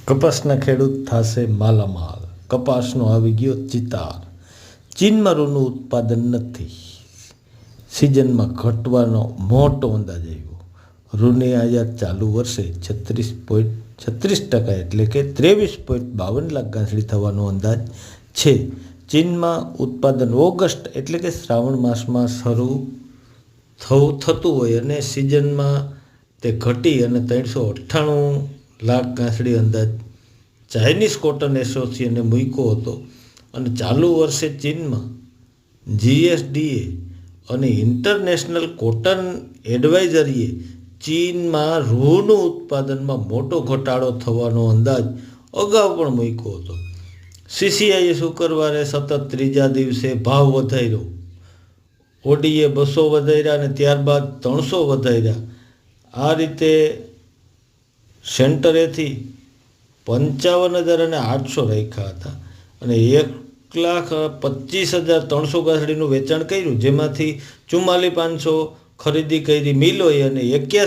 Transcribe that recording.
કપાસના ખેડૂત થશે માલામાલ. કપાસનો આવી ગયો ચિતાર. ચીનમાં રૂનું ઉત્પાદન નથી. સિઝનમાં ઘટવાનો મોટો અંદાજ આવ્યો. રૂની આયાત ચાલુ વર્ષે 36.36% એટલે કે 23.52 લાખ ગાંસડી થવાનો અંદાજ છે. ચીનમાં ઉત્પાદન ઓગસ્ટ એટલે કે શ્રાવણ માસમાં શરૂ થતું હોય અને સિઝનમાં તે ઘટી અને 398 લાખ ગાંસડી અંદાજ ચાઇનીઝ કોટન એસોસિએશને મૂક્યો હતો. અને ચાલુ વર્ષે ચીનમાં જીએસડીએ અને ઇન્ટરનેશનલ કોટન એડવાઇઝરીએ ચીનમાં રૂનું ઉત્પાદનમાં મોટો ઘટાડો થવાનો અંદાજ અગાઉ પણ મૂક્યો હતો. સીસીઆઈએ શુક્રવારે સતત ત્રીજા દિવસે ભાવ વધાર્યો. ઓડીએ 200 વધાર્યા અને ત્યારબાદ 300 વધાર્યા. આ રીતે સેન્ટરેથી 55,800 રાખ્યા હતા અને 1,25,300 ગાંસડીનું વેચાણ કર્યું, જેમાંથી 44,500 ખરીદી કરી મિલોએ અને 81